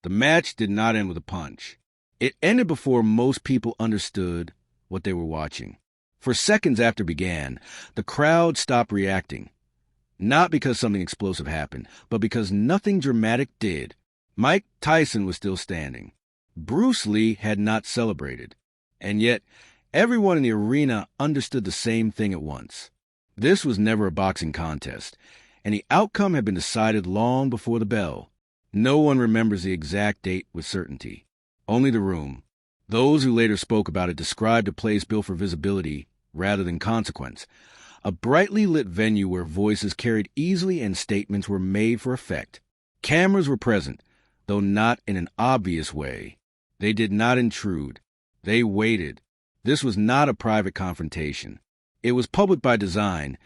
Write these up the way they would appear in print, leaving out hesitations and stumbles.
The match did not end with a punch. It ended before most people understood what they were watching. For seconds after it began, the crowd stopped reacting. Not because something explosive happened, but because nothing dramatic did. Mike Tyson was still standing. Bruce Lee had not celebrated. And yet, everyone in the arena understood the same thing at once. This was never a boxing contest, and the outcome had been decided long before the bell. No one remembers the exact date with certainty. Only the room. Those who later spoke about it described a place built for visibility rather than consequence. A brightly lit venue where voices carried easily and statements were made for effect. Cameras were present, though not in an obvious way. They did not intrude. They waited. This was not a private confrontation. It was public by design,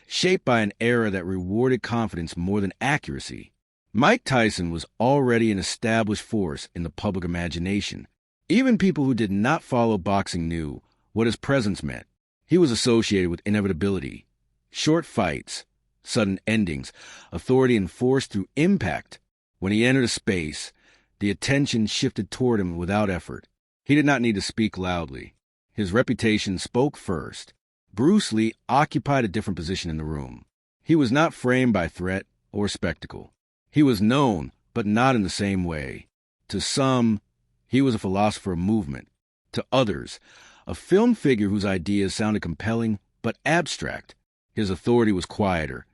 shaped by an era that rewarded confidence more than accuracy. Mike Tyson was already an established force in the public imagination. Even people who did not follow boxing knew what his presence meant. He was associated with inevitability, short fights, sudden endings, authority enforced through impact. When he entered a space, the attention shifted toward him without effort. He did not need to speak loudly. His reputation spoke first. Bruce Lee occupied a different position in the room. He was not framed by threat or spectacle. He was known, but not in the same way. To some, he was a philosopher of movement. To others, a film figure whose ideas sounded compelling but abstract. His authority was quieter,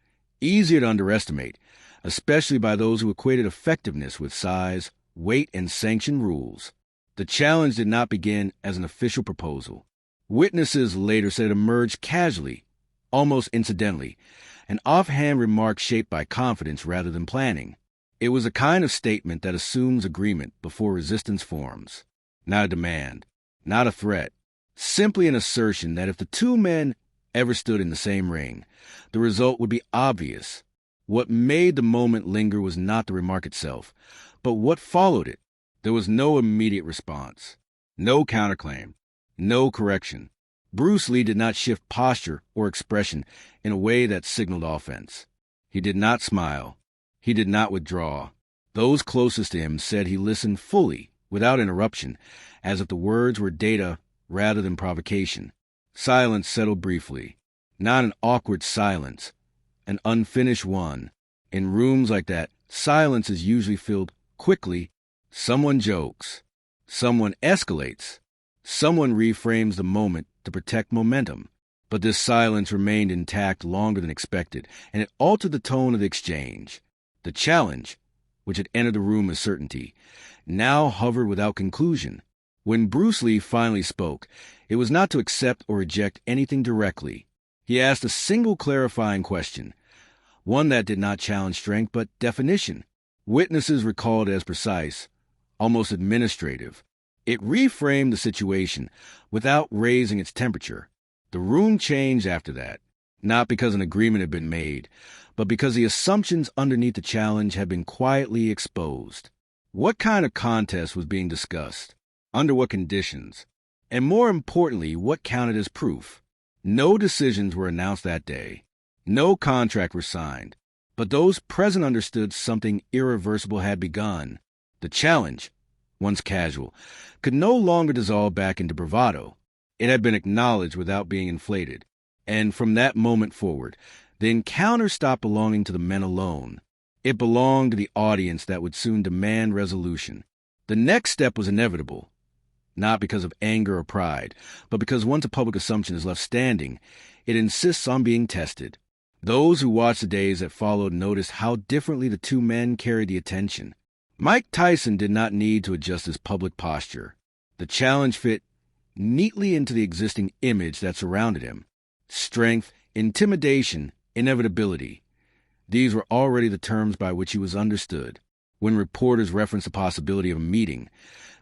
easier to underestimate, especially by those who equated effectiveness with size, weight, and sanctioned rules. The challenge did not begin as an official proposal. Witnesses later said it emerged casually, almost incidentally, an offhand remark shaped by confidence rather than planning. It was a kind of statement that assumes agreement before resistance forms. Not a demand, not a threat, simply an assertion that if the two men ever stood in the same ring, the result would be obvious. What made the moment linger was not the remark itself, but what followed it. There was no immediate response, no counterclaim, no correction. Bruce Lee did not shift posture or expression in a way that signaled offense. He did not smile. He did not withdraw. Those closest to him said he listened fully, without interruption, as if the words were data rather than provocation. Silence settled briefly. Not an awkward silence, an unfinished one. In rooms like that, silence is usually filled quickly. Someone jokes. Someone escalates. Someone reframes the moment to protect momentum. But this silence remained intact longer than expected, and it altered the tone of the exchange. The challenge, which had entered the room as certainty, now hovered without conclusion. When Bruce Lee finally spoke, it was not to accept or reject anything directly. He asked a single clarifying question, one that did not challenge strength but definition. Witnesses recalled it as precise, almost administrative. It reframed the situation without raising its temperature. The room changed after that, not because an agreement had been made, but because the assumptions underneath the challenge had been quietly exposed. What kind of contest was being discussed? Under what conditions? And more importantly, what counted as proof? No decisions were announced that day. No contract was signed. But those present understood something irreversible had begun. The challenge, once casual, could no longer dissolve back into bravado. It had been acknowledged without being inflated. And from that moment forward, the encounter stopped belonging to the men alone. It belonged to the audience that would soon demand resolution. The next step was inevitable, not because of anger or pride, but because once a public assumption is left standing, it insists on being tested. Those who watched the days that followed noticed how differently the two men carried the attention. Mike Tyson did not need to adjust his public posture. The challenge fit neatly into the existing image that surrounded him. Strength, intimidation, inevitability. These were already the terms by which he was understood. When reporters referenced the possibility of a meeting,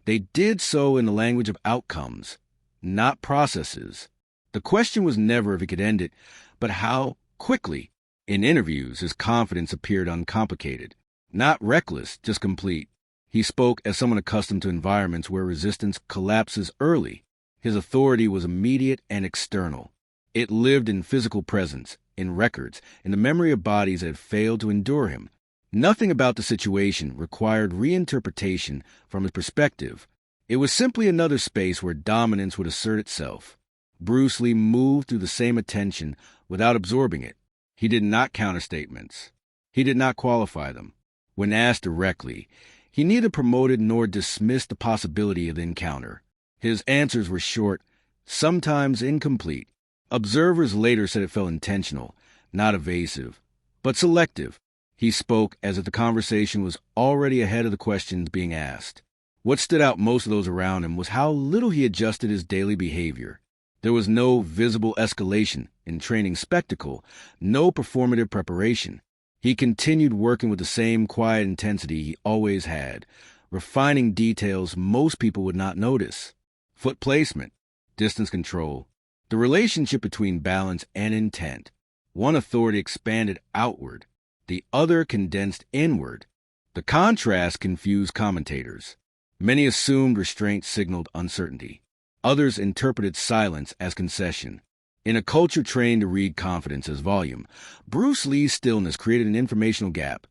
they did so in the language of outcomes, not processes. The question was never if he could end it, but how quickly. In interviews, his confidence appeared uncomplicated, not reckless, just complete. He spoke as someone accustomed to environments where resistance collapses early. His authority was immediate and external. It lived in physical presence, in records, in the memory of bodies that had failed to endure him. Nothing about the situation required reinterpretation from his perspective. It was simply another space where dominance would assert itself. Bruce Lee moved through the same attention without absorbing it. He did not counter statements. He did not qualify them. When asked directly, he neither promoted nor dismissed the possibility of the encounter. His answers were short, sometimes incomplete. Observers later said it felt intentional, not evasive, but selective. He spoke as if the conversation was already ahead of the questions being asked. What stood out most to those around him was how little he adjusted his daily behavior. There was no visible escalation in training spectacle, no performative preparation. He continued working with the same quiet intensity he always had, refining details most people would not notice. Foot placement, distance control, the relationship between balance and intent. One authority expanded outward, the other condensed inward. The contrast confused commentators. Many assumed restraint signaled uncertainty. Others interpreted silence as concession. In a culture trained to read confidence as volume, Bruce Lee's stillness created an informational gap,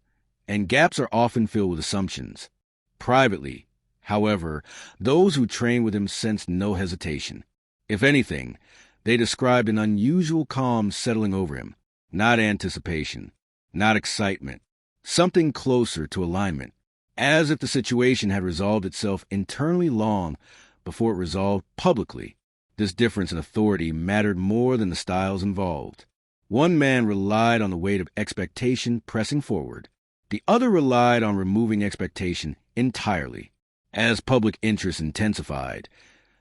and gaps are often filled with assumptions. Privately, however, those who trained with him sensed no hesitation. If anything, they described an unusual calm settling over him, not anticipation, not excitement, something closer to alignment, as if the situation had resolved itself internally long before it resolved publicly. This difference in authority mattered more than the styles involved. One man relied on the weight of expectation pressing forward. The other relied on removing expectation entirely. As public interest intensified,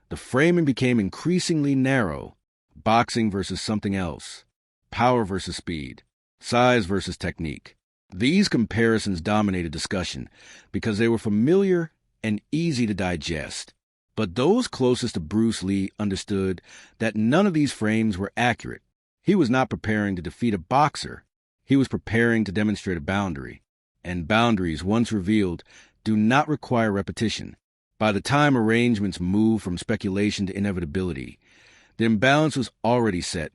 the framing became increasingly narrow. Boxing versus something else. Power versus speed. Size versus technique. These comparisons dominated discussion because they were familiar and easy to digest. But those closest to Bruce Lee understood that none of these frames were accurate. He was not preparing to defeat a boxer. He was preparing to demonstrate a boundary. And boundaries, once revealed, do not require repetition. By the time arrangements moved from speculation to inevitability, the imbalance was already set,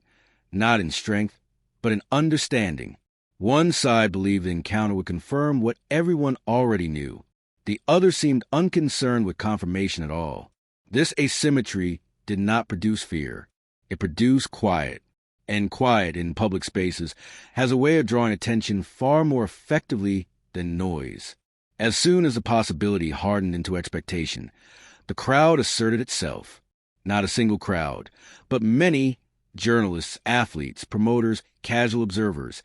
not in strength, but in understanding. One side believed the encounter would confirm what everyone already knew. The other seemed unconcerned with confirmation at all. This asymmetry did not produce fear. It produced quiet. And quiet in public spaces has a way of drawing attention far more effectively than noise. As soon as the possibility hardened into expectation, the crowd asserted itself. Not a single crowd, but many journalists, athletes, promoters, casual observers,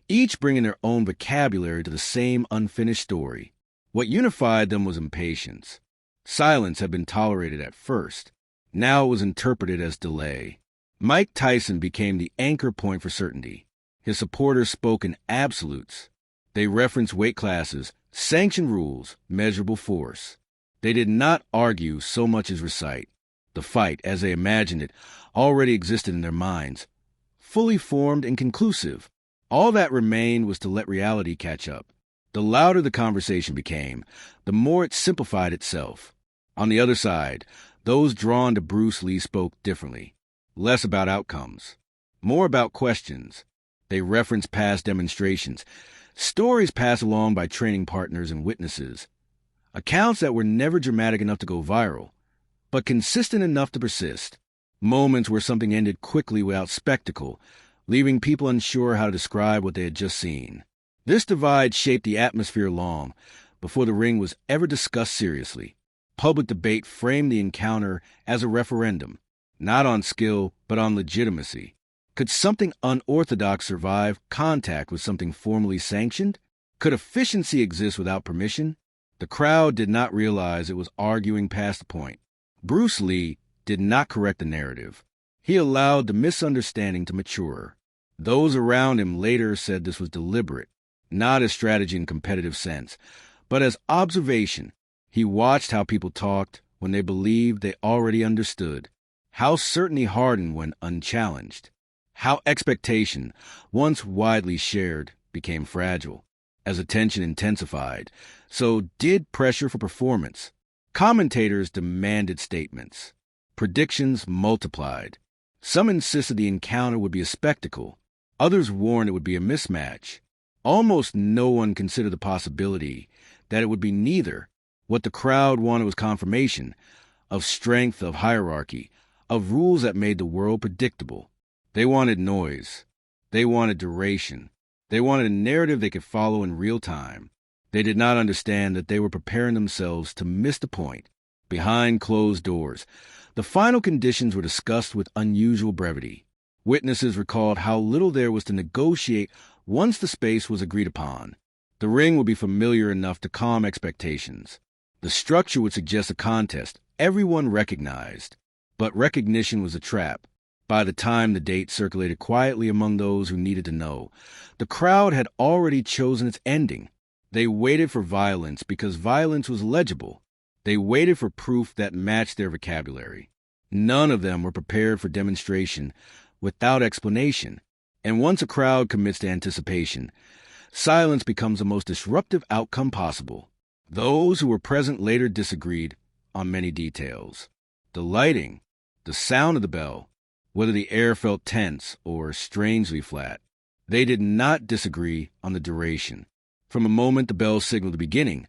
each bringing their own vocabulary to the same unfinished story. What unified them was impatience. Silence had been tolerated at first. Now it was interpreted as delay. Mike Tyson became the anchor point for certainty. His supporters spoke in absolutes. They referenced weight classes, sanctioned rules, measurable force. They did not argue so much as recite. The fight, as they imagined it, already existed in their minds, fully formed and conclusive. All that remained was to let reality catch up. The louder the conversation became, the more it simplified itself. On the other side, those drawn to Bruce Lee spoke differently. Less about outcomes, more about questions. They referenced past demonstrations, stories passed along by training partners and witnesses, accounts that were never dramatic enough to go viral, but consistent enough to persist. Moments where something ended quickly without spectacle, leaving people unsure how to describe what they had just seen. This divide shaped the atmosphere long before the ring was ever discussed seriously. Public debate framed the encounter as a referendum, not on skill, but on legitimacy. Could something unorthodox survive contact with something formally sanctioned? Could efficiency exist without permission? The crowd did not realize it was arguing past the point. Bruce Lee did not correct the narrative. He allowed the misunderstanding to mature. Those around him later said this was deliberate, not as strategy in competitive sense, but as observation. He watched how people talked when they believed they already understood, how certainty hardened when unchallenged, how expectation, once widely shared, became fragile. As attention intensified, so did pressure for performance. Commentators demanded statements. Predictions multiplied. Some insisted the encounter would be a spectacle. Others warned it would be a mismatch. Almost no one considered the possibility that it would be neither. What the crowd wanted was confirmation of strength, of hierarchy, of rules that made the world predictable. They wanted noise. They wanted duration. They wanted a narrative they could follow in real time. They did not understand that they were preparing themselves to miss the point. Behind closed doors, the final conditions were discussed with unusual brevity. Witnesses recalled how little there was to negotiate once the space was agreed upon. The ring would be familiar enough to calm expectations. The structure would suggest a contest everyone recognized. But recognition was a trap. By the time the date circulated quietly among those who needed to know, the crowd had already chosen its ending. They waited for violence because violence was legible. They waited for proof that matched their vocabulary. None of them were prepared for demonstration without explanation. And once a crowd commits to anticipation, silence becomes the most disruptive outcome possible. Those who were present later disagreed on many details. The lighting, the sound of the bell, whether the air felt tense or strangely flat. They did not disagree on the duration. From the moment the bell signaled the beginning,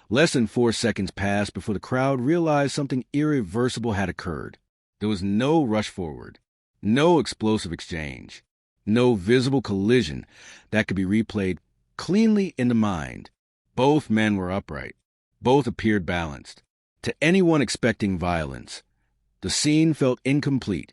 less than 4 seconds passed before the crowd realized something irreversible had occurred. There was no rush forward, no explosive exchange, no visible collision that could be replayed cleanly in the mind. Both men were upright. Both appeared balanced. To anyone expecting violence, the scene felt incomplete,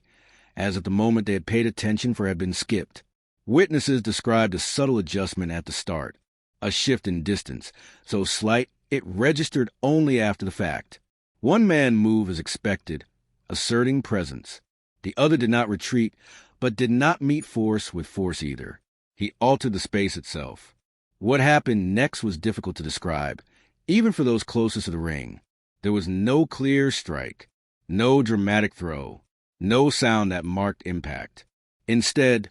as if the moment they had paid attention for had been skipped. Witnesses described a subtle adjustment at the start, a shift in distance, so slight it registered only after the fact. One man moved as expected, asserting presence. The other did not retreat, but did not meet force with force either. He altered the space itself. What happened next was difficult to describe, even for those closest to the ring. There was no clear strike, no dramatic throw, no sound that marked impact. Instead,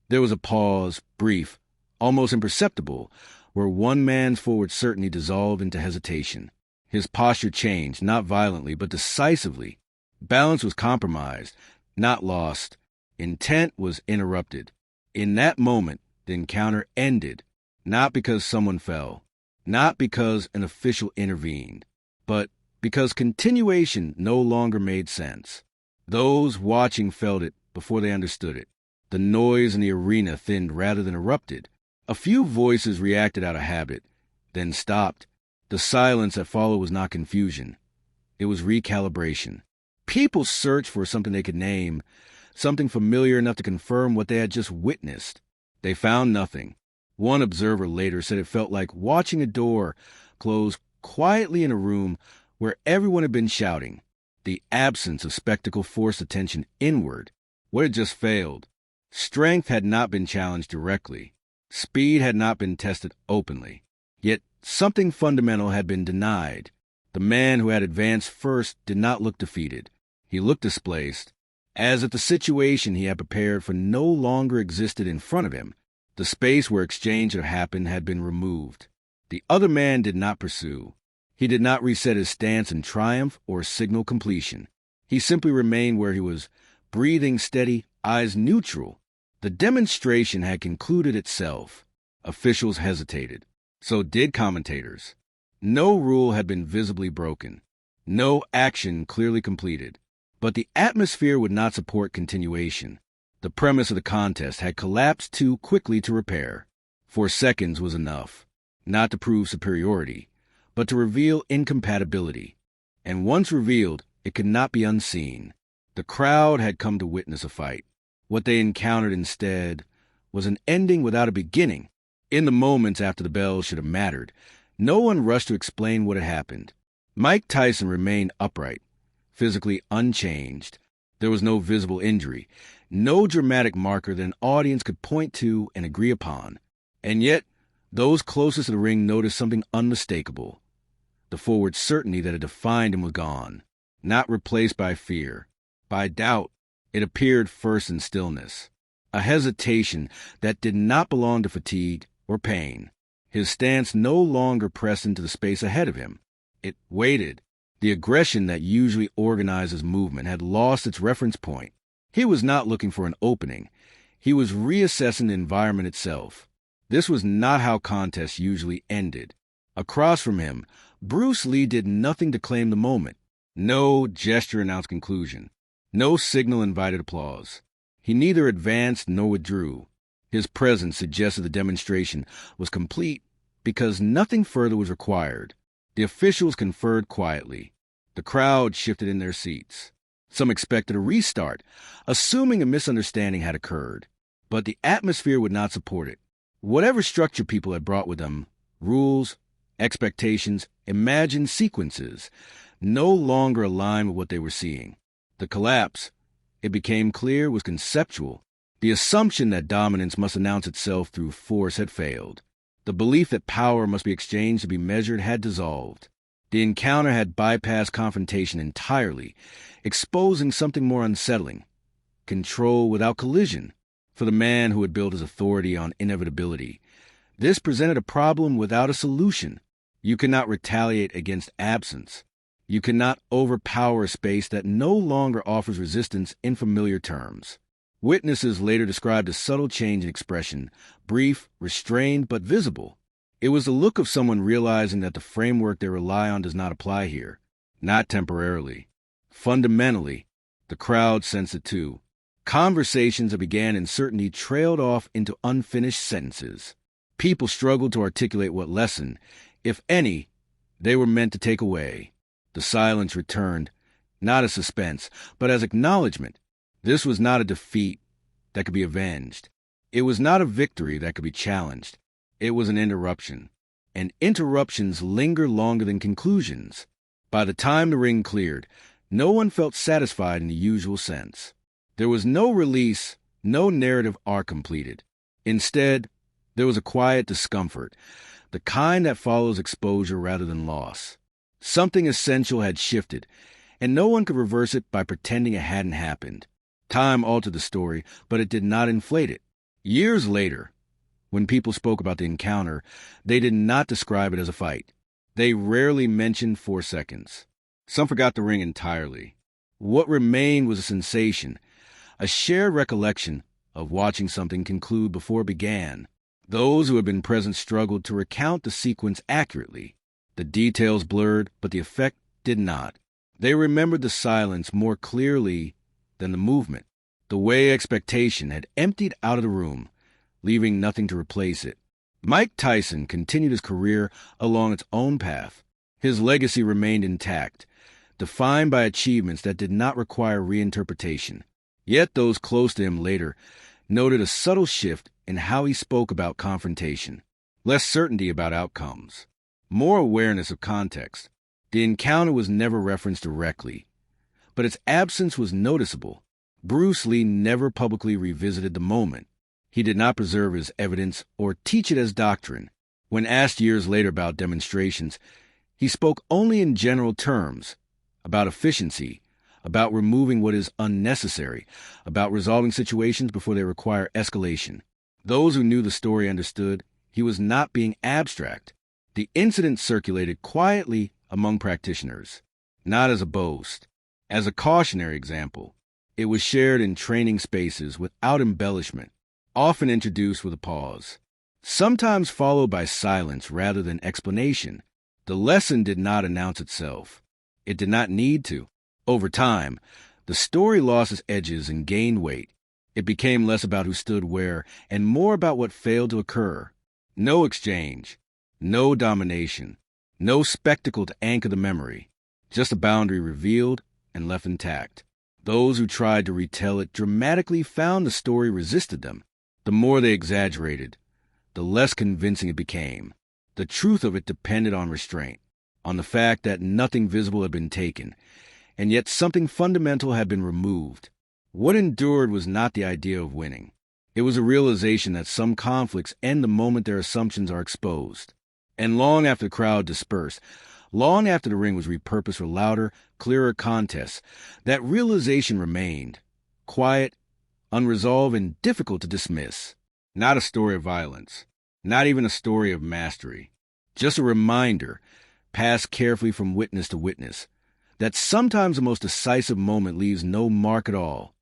there was a pause, brief, almost imperceptible, where one man's forward certainty dissolved into hesitation. His posture changed, not violently, but decisively. Balance was compromised, not lost. Intent was interrupted. In that moment, the encounter ended, not because someone fell, not because an official intervened, but because continuation no longer made sense. Those watching felt it before they understood it. The noise in the arena thinned rather than erupted. A few voices reacted out of habit, then stopped. The silence that followed was not confusion. It was recalibration. People searched for something they could name, something familiar enough to confirm what they had just witnessed. They found nothing. One observer later said it felt like watching a door close quietly in a room where everyone had been shouting. The absence of spectacle forced attention inward. What had just failed? Strength had not been challenged directly. Speed had not been tested openly. Yet something fundamental had been denied. The man who had advanced first did not look defeated. He looked displaced, as if the situation he had prepared for no longer existed in front of him. The space where exchange had happened had been removed. The other man did not pursue. He did not reset his stance in triumph or signal completion. He simply remained where he was, breathing steady, eyes neutral. The demonstration had concluded itself. Officials hesitated. So did commentators. No rule had been visibly broken. No action clearly completed. But the atmosphere would not support continuation. The premise of the contest had collapsed too quickly to repair. 4 seconds was enough, not to prove superiority, but to reveal incompatibility. And once revealed, it could not be unseen. The crowd had come to witness a fight. What they encountered instead was an ending without a beginning. In the moments after the bell should have mattered, no one rushed to explain what had happened. Mike Tyson remained upright, physically unchanged. There was no visible injury, no dramatic marker that an audience could point to and agree upon. And yet, those closest to the ring noticed something unmistakable. The forward certainty that had defined him was gone, not replaced by fear, by doubt. It appeared first in stillness, a hesitation that did not belong to fatigue or pain. His stance no longer pressed into the space ahead of him. It waited. The aggression that usually organizes movement had lost its reference point. He was not looking for an opening. He was reassessing the environment itself. This was not how contests usually ended. Across from him, Bruce Lee did nothing to claim the moment. No gesture announced conclusion. No signal invited applause. He neither advanced nor withdrew. His presence suggested the demonstration was complete because nothing further was required. The officials conferred quietly. The crowd shifted in their seats. Some expected a restart, assuming a misunderstanding had occurred. But the atmosphere would not support it. Whatever structure people had brought with them, rules, expectations, imagined sequences, no longer aligned with what they were seeing. The collapse, it became clear, was conceptual. The assumption that dominance must announce itself through force had failed. The belief that power must be exchanged to be measured had dissolved. The encounter had bypassed confrontation entirely, exposing something more unsettling. Control without collision. For the man who had built his authority on inevitability, this presented a problem without a solution. You cannot retaliate against absence. You cannot overpower a space that no longer offers resistance in familiar terms. Witnesses later described a subtle change in expression, brief, restrained, but visible. It was the look of someone realizing that the framework they rely on does not apply here, not temporarily. Fundamentally, the crowd sensed it too. Conversations that began in certainty trailed off into unfinished sentences. People struggled to articulate what lesson, if any, they were meant to take away. The silence returned, not as suspense, but as acknowledgement. This was not a defeat that could be avenged. It was not a victory that could be challenged. It was an interruption. And interruptions linger longer than conclusions. By the time the ring cleared, no one felt satisfied in the usual sense. There was no release, no narrative arc completed. Instead, there was a quiet discomfort, the kind that follows exposure rather than loss. Something essential had shifted, and no one could reverse it by pretending it hadn't happened. Time altered the story, but it did not inflate it. Years later, when people spoke about the encounter, they did not describe it as a fight. They rarely mentioned 4 seconds. Some forgot the ring entirely. What remained was a sensation, a shared recollection of watching something conclude before it began. Those who had been present struggled to recount the sequence accurately. The details blurred, but the effect did not. They remembered the silence more clearly than the movement. The way expectation had emptied out of the room, leaving nothing to replace it. Mike Tyson continued his career along its own path. His legacy remained intact, defined by achievements that did not require reinterpretation. Yet those close to him later noted a subtle shift in how he spoke about confrontation. Less certainty about outcomes. More awareness of context. The encounter was never referenced directly, but its absence was noticeable. Bruce Lee never publicly revisited the moment. He did not preserve his evidence or teach it as doctrine. When asked years later about demonstrations, he spoke only in general terms, about efficiency, about removing what is unnecessary, about resolving situations before they require escalation. Those who knew the story understood he was not being abstract. The incident circulated quietly among practitioners, not as a boast, as a cautionary example. It was shared in training spaces without embellishment, often introduced with a pause, sometimes followed by silence rather than explanation. The lesson did not announce itself. It did not need to. Over time, the story lost its edges and gained weight. It became less about who stood where and more about what failed to occur. No exchange, no domination, no spectacle to anchor the memory, just a boundary revealed and left intact. Those who tried to retell it dramatically found the story resisted them. The more they exaggerated, the less convincing it became. The truth of it depended on restraint, on the fact that nothing visible had been taken, and yet something fundamental had been removed. What endured was not the idea of winning. It was a realization that some conflicts end the moment their assumptions are exposed. And long after the crowd dispersed, long after the ring was repurposed for louder, clearer contests, that realization remained, quiet, unresolved, and difficult to dismiss. Not a story of violence, not even a story of mastery. Just a reminder, passed carefully from witness to witness, that sometimes the most decisive moment leaves no mark at all.